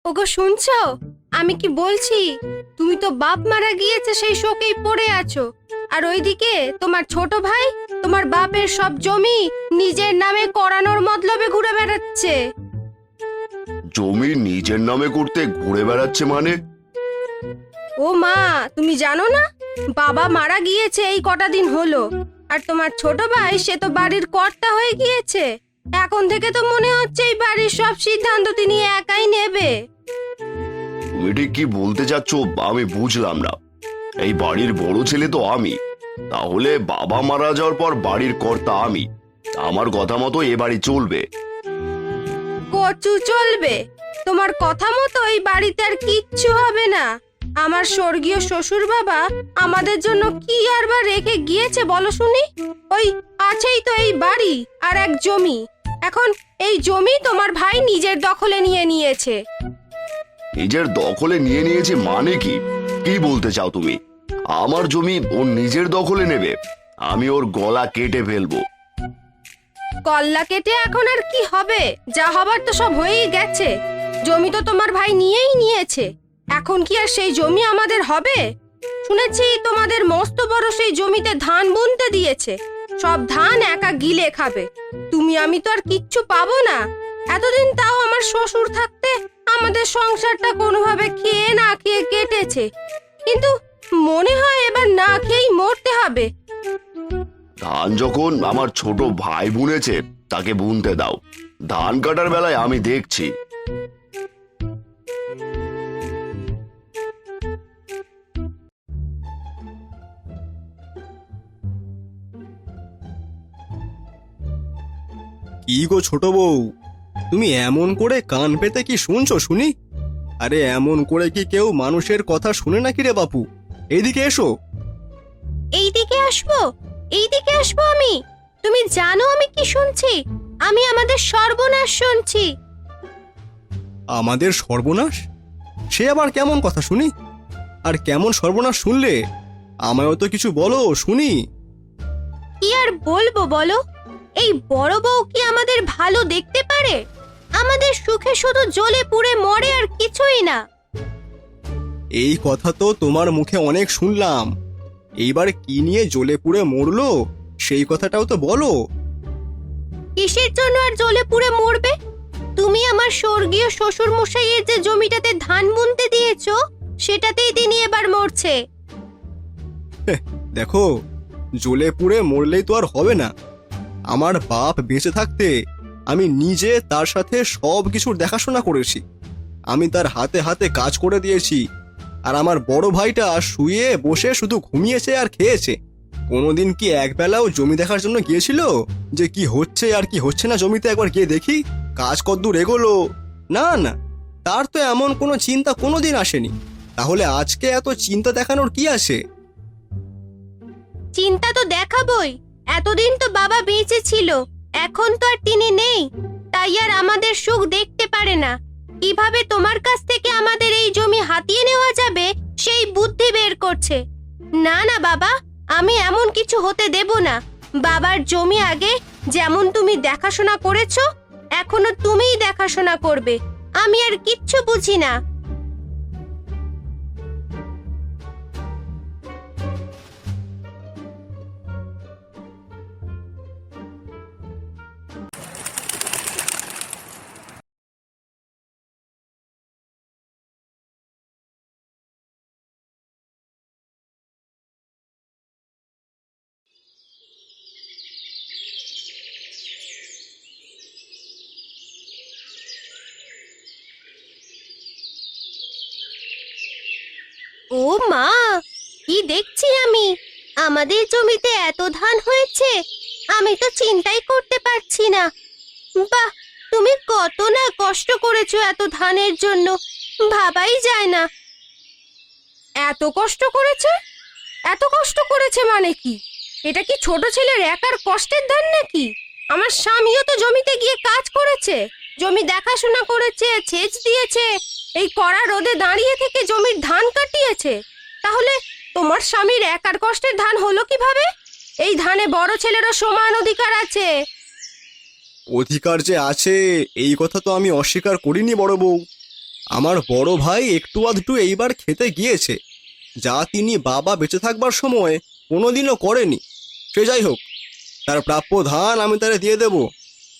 ওগো শুনছো? আমি কি বলছি, তুমি তো বাপ মারা গিয়েছে সেই শোকেই পড়ে আছো। আর ওইদিকে তোমার ছোট ভাই তোমার বাপের সব জমি নিজের নামে করানোর মতলবে ঘুরে বেড়াচ্ছে। জমি নিজের নামে করতে ঘুরে বেড়াচ্ছে মানে? ও মা, তুমি জানো না, বাবা মারা গিয়েছে এই কটা দিন হলো। আর তোমার ছোট ভাই সে তো বাড়ির কর্তা হয়ে গিয়েছে। এখন থেকে তো মনে হচ্ছে এই বাড়ির সব সিদ্ধান্ত তিনি একাই নেবে। তুমি ঠিক কি বলতে চাচ্ছ আমি বুঝলাম না। এই বাড়ির বড় ছেলে তো আমি, তাহলে বাবা মারা যাওয়ার পর বাড়ির কর্তা আমি। আমার কথা মতো এ বাড়ি চলবে। কচু চলবে? তোমার কথা মতো এই বাড়িতে আর কিচ্ছু হবে না। আমার স্বর্গীয় শ্বশুর বাবা আমাদের জন্য কি আর বা রেখে গিয়েছে বলো শুনি? ওই আছেই তো এই বাড়ি আর এক জমি। এখন এই জমি তোমার ভাই নিজের দখলে নিয়ে নিয়েছে। নিজের দখলে নিয়ে নিয়েছে মানে কি? কি বলতে চাও তুমি? আমার জমি ওর নিজের দখলে নেবে? আমি ওর গলা কেটে ফেলবো। কল্লা কেটে এখন আর কি হবে? যা হবার তো সব হয়েই গেছে। জমি তো তোমার ভাই নিয়েই নিয়েছে। এখন কি আর সেই জমি আমাদের হবে? শুনেছি তোমাদের মস্ত বড় সেই জমিতে ধান বুনতে দিয়েছে। সব ধান একা গিলে খাবে। তুমি আমি তো আর কিচ্ছু পাবো না। এতদিন তাও আমার শ্বশুর থাকতে আমাদের সংসারটা কোনোভাবে খেয়ে না খেয়ে কেটেছে, কিন্তু মনে হয় এবার না খেয়েই মরতে হবে। ধান যখন আমার ছোট ভাই বুনেছে তাকে বুনতে দাও। ধান কাটার বেলায় আমি দেখছি। কি গো ছোট বউ, তুমি এমন করে কান পেতে কি শুনছো শুনি? আরে এমন করে কি কেউ মানুষের কথা শুনে নাকি রে বাপু? এইদিকে এসো। এইদিকে আসবো? এইদিকে আসবো আমি? তুমি জানো আমি কি শুনছি? আমি আমাদের সর্বনাশ শুনছি। আমাদের সর্বনাশ? সে আবার কেমন কথা শুনি? আর কেমন সর্বনাশ শুনলে? আমায়ও তো কিছু বলো শুনি। কি আর বলবো বলো? এই বড় বউ কি আমাদের ভালো দেখতে পারে? আমাদের সুখে শুধু জ্বলে পুড়ে মরে আর কিছুই না। এই কথা তো তোমার মুখে অনেক শুনলাম। এইবার কি নিয়ে জ্বলে পুড়ে মরলো সেই কথাটাও তো বলো। কিসের জন্য আর জ্বলে পুড়ে মরবে? তুমি আমার স্বর্গীয় শ্বশুর মশাইয়ের যে জমিটাতে ধান বুনতে দিয়েছো সেটাতেই তিনি এবার মরছে। দেখো, জ্বলে পুড়ে মরলেই তো আর হবে না। আমার বাপ বেঁচে থাকতে আমি নিজে তার সাথে সব কিছুর দেখাশোনা করেছি। আমি তার হাতে হাতে কাজ করে দিয়েছি। আর আমার বড় ভাইটা শুয়ে বসে শুধু ঘুমিয়েছে আর খেয়েছে। কোনোদিন কি একবেলাও জমি দেখার জন্য গিয়েছিল যে কি হচ্ছে আর কি হচ্ছে না জমিতে একবার গিয়ে দেখি কাজ কদ্দূর এগোলো? না না, তার তো এমন কোনো চিন্তা কোনোদিন আসেনি। তাহলে আজকে এত চিন্তা দেখানোর কি আছে? চিন্তা তো দেখাবই। এতদিন তো বাবা বেঁচে ছিল, এখন তো আর তিনি নেই, তাই আর আমাদের সুখ দেখতে পারে না। কিভাবে তোমার কাছ থেকে আমাদের এই জমি হাতিয়ে নেওয়া যাবে সেই বুদ্ধি বের করছে। না না বাবা, আমি এমন কিছু হতে দেব না। বাবার জমি আগে যেমন তুমি দেখাশোনা করেছো, এখনো তুমিই দেখাশোনা করবে। আমি আর কিচ্ছু বুঝি না। ও মা, কি দেখছি আমি! আমাদের জমিতে এত ধান হয়েছে, আমি তো চিন্তাই করতে পারছি না। বাহ, তুমি কত না কষ্ট করেছো এত ধানের জন্য, ভাবাই যায় না। এত কষ্ট করেছে? এত কষ্ট করেছে মানে কি? এটা কি ছোট ছেলের একার কষ্টের ধান নাকি? আমার স্বামীও তো জমিতে গিয়ে কাজ করেছে, জমি দেখাশোনা করেছে, সেচ দিয়েছে, এই কড়া রোদে দাঁড়িয়ে থেকে জমির ধান কাটিয়েছে। তাহলে তোমার স্বামীর একার কষ্টের ধান হলো কিভাবে? এই ধানে বড় ছেলেরও সমান অধিকার আছে। অধিকার যে আছে এই কথা তো আমি অস্বীকার করিনি বড় বউ। আমার বড় ভাই একটু আধটু এইবার খেতে গিয়েছে, যা তিনি বাবা বেঁচে থাকবার সময় কোনোদিনও করেনি। সে যাই হোক, তার প্রাপ্য ধান আমি তারে দিয়ে দেব,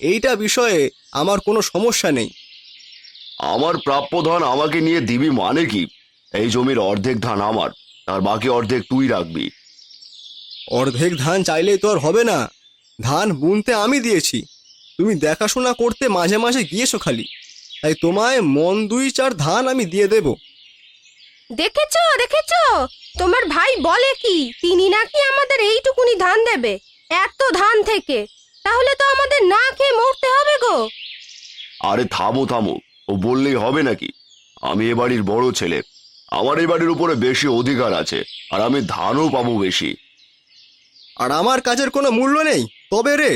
এইটা বিষয়ে আমার কোনো সমস্যা নেই। আমার প্রাপ্য ধান আমাকে নিয়ে দিবি মানে কি? এই জমির অর্ধেক ধান আমার, আর বাকি অর্ধেক তুই রাখবি। অর্ধেক ধান চাইলেই তো আর হবে না, ধান বুনতে আমি দিয়েছি, তুমি দেখাশোনা করতে মাঝে মাঝে গিয়েছো খালি, তাই তোমায় মন 2-4 ধান আমি দিয়ে দেব। দেখেছো দেখেছো, তোমার ভাই বলে কি তিনি নাকি আমাদের এইটুকুনি ধান দেবে, এত ধান থেকে? তাহলে তো আমাদের না খেয়ে মরতে হবে গো। আরে থামো থামো, ও বললেই হবে নাকি? আমি এ বাড়ির বড় ছেলে, আমার এই বাড়ির উপরে বেশি অধিকার আছে, আর আমি ধানও পাবো বেশি। আর আমার কাজের কোনো মূল্য নেই তবে রে?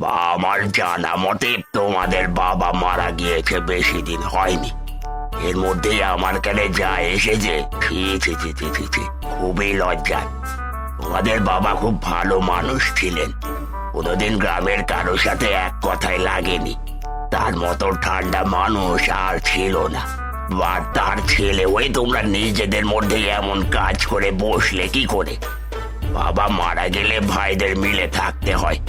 বা আমার জানা মতে তোমাদের বাবা মারা গিয়েছে বেশি দিন হয়নি। এর মধ্যেই আমার কানে যা এসেছে, ছি ছি ছি ছি ছি ছি, খুবই লজ্জার। তোমাদের বাবা খুব ভালো মানুষ ছিলেন, কোনোদিন গ্রামের কারোর সাথে এক কথায় লাগেনি। তার মতো ঠান্ডা মানুষ আর ছিল না। বা তার ছেলে হয়ে তোমরা নিজেদের মধ্যে এমন কাজ করে বসলে কি করে? বাবা মারা গেলে ভাইদের মিলে থাকতে হয়,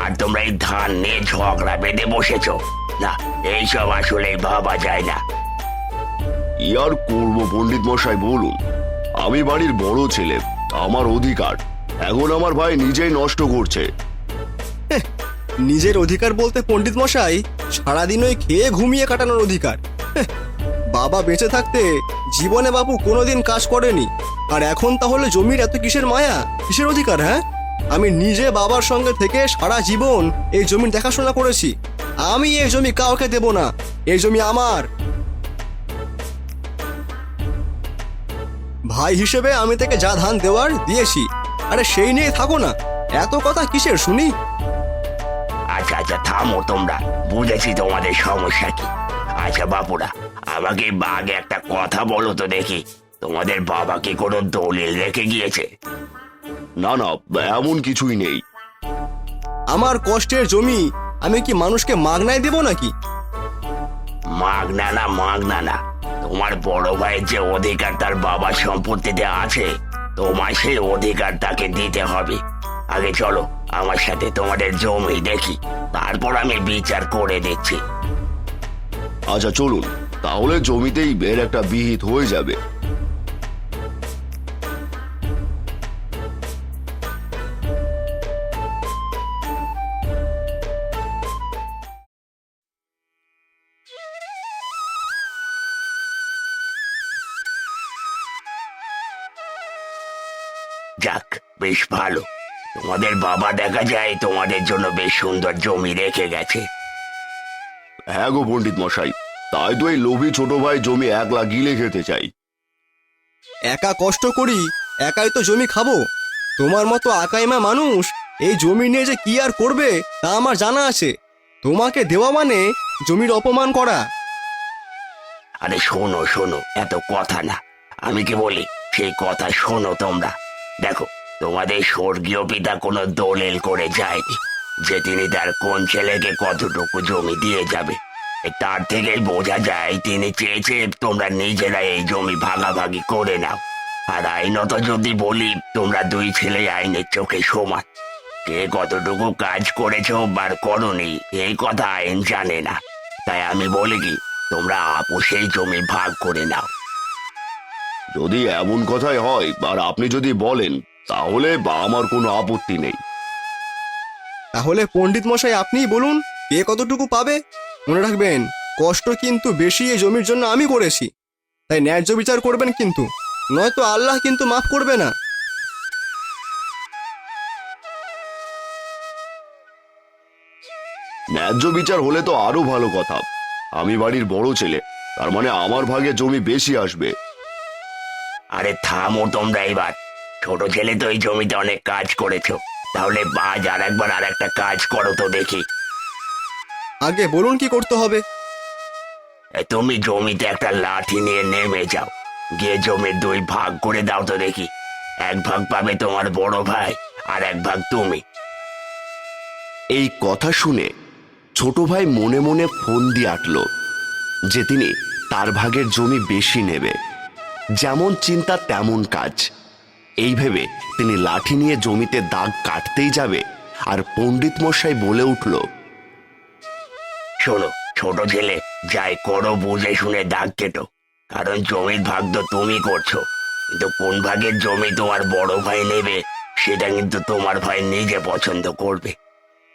আর তোমরা এই ধান নিয়ে ঝগড়া বেঁধে বসেছো। না, এইসব আসলেই ভাবা যায় না। ইয়ার করব পণ্ডিত মশাই বলুন, আমি বাড়ির বড় ছেলে, আমার অধিকার এখন আমার ভাই নিজেই নষ্ট করছে। নিজের অধিকার বলতে পণ্ডিত মশাই, সারাদিন ওই খেয়ে ঘুমিয়ে কাটানোর অধিকার। বাবা বেঁচে থাকতে জীবনে বাবু কোনোদিন কাজ করেনি, আর এখন তাহলে জমির এত কিসের মায়া, কিসের অধিকার? হ্যাঁ, আমি নিজে বাবার সঙ্গে থেকে সারা জীবন এই জমির দেখাশোনা করেছি, আমি এই জমি কাউকে দেব না, এই জমি আমার। ভাই হিসেবে আমি তাকে যা ধান দেওয়ার দিয়েছি, আরে সেই নিয়ে থাকো না, এত কথা কিসের শুনি? আচ্ছা আচ্ছা থামো তোমরা, বুঝেছি তোমাদের সমস্যা কি। আচ্ছা বাপুরা, আমাকে আগে একটা কথা বলো তো দেখি, তোমাদের বাবা কি কোনো দলিল রেখে গিয়েছে? না না, এমন কিছুই নেই। আমার কষ্টের জমি আমি কি মানুষকে মাগনায় দেব নাকি? মাগনা না মাগনা না, তোমার বড় ভাইয়ের যে অধিকার তার বাবার সম্পত্তিতে আছে, তোমার সেই অধিকার তাকে দিতে হবে। আগে চলো আমার সাথে তোমাদের জমি দেখি, তারপর আমি বিচার করে দিচ্ছি। আচ্ছা চলুন, তাহলে জমিতেই এর একটা বিহিত হয়ে যাবে। যাক, বেশ ভালো, তোমাদের বাবা দেখা যায় তোমাদের জন্য বেশ সুন্দর জমি রেখে গেছে। হ্যাঁ গো পণ্ডিত মশাই, তাই তো এই লোভী ছোট ভাই জমি একলা গিলে খেতে চাই। একা কষ্ট করি, একাই তো জমি খাবো, তোমার মতো আকাইমা মানুষ এই জমি নিয়ে যে কি আর করবে তা আমার জানা আছে। তোমাকে দেওয়া মানে জমির অপমান করা। আরে শোনো শোনো, এত কথা না, আমি কি বলি সেই কথা শোনো তোমরা। দেখো, তোমাদের স্বর্গীয় পিতা কোনো দলিল করে যায়নি যে তিনি তার কোন ছেলেকে কতটুকু জমি দিয়ে যাবে। তার থেকেই বোঝা যায় তিনি চেয়েছে তোমরা নিজেরা এই জমি ভাগাভাগি করে নাও। আর আইনত যদি বলি, তোমরা দুই ছেলে আইনের চোখে সমান, কে কতটুকু কাজ করেছো বা করনি এই কথা আইন জানে না। তাই আমি বলি কি, তোমরা আপোষেই জমি ভাগ করে নাও। যদি এমন কথাই হয় আর আপনি যদি বলেন, তাহলে আমার কোনো আপত্তি নেই। তাহলে পণ্ডিত মশাই আপনিই বলুন কে কতটুকু পাবে। মনে রাখবেন, কষ্ট কিন্তু বেশি এই জমির জন্য আমি করেছি, তাই ন্যায্য বিচার করবেন কিন্তু, নয়তো আল্লাহ কিন্তু মাফ করবে না। ন্যায্য বিচার হলে তো আরো ভালো কথা। আমি বাড়ির বড় ছেলে, তার মানে আমার ভাগে জমি বেশি আসবে। আরে থামো তোমরা এবার, ছোট ছেলে তো এই জমিতে অনেক কাজ করেছো, তাহলে আজ আর একবার আর একটা কাজ করো তো দেখি। আগে বলুন কি করতে হবে? তুমি জমিতে একটা লাঠি নিয়ে নেমে যাও, গিয়ে জমির 2 ভাগ করে দাও তো দেখি। 1 ভাগ পাবে তোমার বড় ভাই, আর 1 ভাগ তুমি। এই কথা শুনে ছোট ভাই মনে মনে ফোন দিয়ে আটল যে তিনি তার ভাগের জমি বেশি নেবে। যেমন চিন্তা তেমন কাজ। এই ভেবে তিনি লাঠি নিয়ে জমিতে দাগ কাটতেই যাবে, আর পণ্ডিত মশাই বলে উঠল, শোনো ছোট ছেলে, যাই করো বুঝে শুনে দাগ কেটো, কারণ জমির ভাগ তো তুমি করছো, কিন্তু কোন ভাগের জমি তোমার বড় ভাই নেবে সেটা কিন্তু তোমার ভাই নিজে পছন্দ করবে।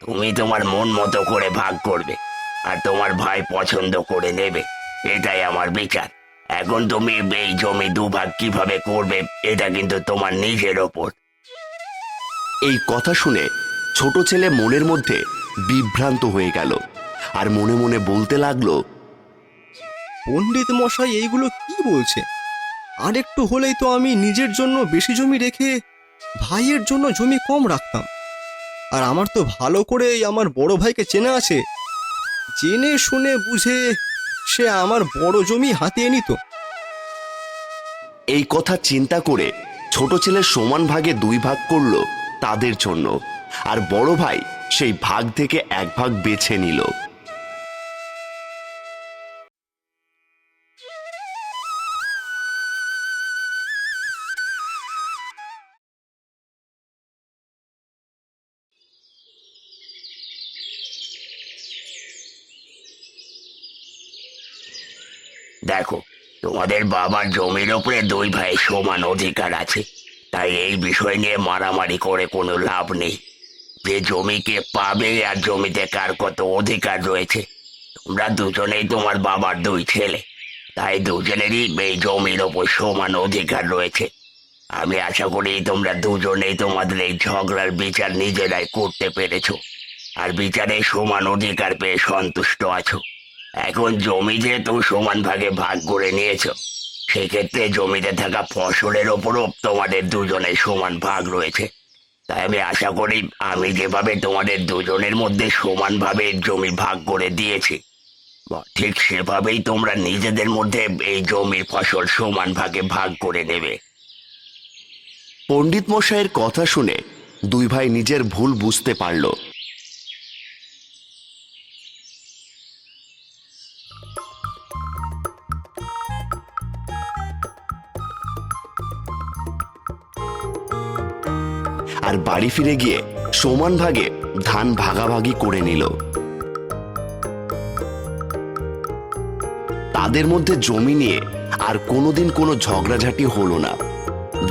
তুমি তোমার মন মতো করে ভাগ করবে, আর তোমার ভাই পছন্দ করে নেবে, এটাই আমার বিচার। এখন তুমি এই জমি 2 ভাগ কিভাবে করবে এটা কিন্তু তোমার নিজের ওপর। এই কথা শুনে ছোট ছেলে মনের মধ্যে বিভ্রান্ত হয়ে গেল, আর মনে মনে বলতে লাগলো, পণ্ডিত মশাই এইগুলো কি বলছে? আর একটু হলেই তো আমি নিজের জন্য বেশি জমি রেখে ভাইয়ের জন্য জমি কম রাখতাম। আর আমার তো ভালো করে আমার বড় ভাইকে চেনা আছে, জেনে শুনে বুঝে সে আমার বড় জমি হাতিয়ে নিত। এই কথা চিন্তা করে ছোট ছেলে সমান ভাগে 2 ভাগ করলো তাদের জন্য, আর বড় ভাই সেই ভাগ থেকে 1 ভাগ বেছে নিল। দেখো, তোমাদের বাবার জমির ওপরে 2 ভাই সমান অধিকার আছে, তাই এই বিষয় নিয়ে মারামারি করে কোনো লাভ নেই। যে জমিকে পাবে আর জমিতে কার কত অধিকার রয়েছে, তোমরা দুজনেই তোমার বাবার 2 ছেলে, তাই দুজনেরই এই জমির ওপর সমান অধিকার রয়েছে। আমি আশা করি তোমরা দুজনেই তোমাদের এই ঝগড়ার বিচার নিজেরাই করতে পেরেছো, আর বিচারে সমান অধিকার পেয়ে সন্তুষ্ট আছো। এখন জমি যেহেতু সমান ভাগে ভাগ করে নিয়েছো, সেক্ষেত্রে জমিতে থাকা ফসলের ওপরও তোমাদের দুজনের সমান ভাগ রয়েছে। তাই আমি আশা করি আমি যেভাবে তোমাদের দুজনের মধ্যে সমানভাবে জমি ভাগ করে দিয়েছি, ঠিক সেভাবেই তোমরা নিজেদের মধ্যে এই জমির ফসল সমান ভাগে ভাগ করে নেবে। পণ্ডিত মশাইয়ের কথা শুনে 2 ভাই নিজের ভুল বুঝতে পারল। আর বাড়ি ফিরে গিয়ে সমান ভাগে ধান ভাগাভাগি করে নিল। তাদের মধ্যে জমি নিয়ে আর কোনোদিন কোনো ঝগড়াঝাটি হলো না।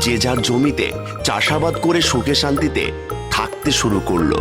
যে যার জমিতে চাষাবাদ করে সুখে শান্তিতে থাকতে শুরু করলো।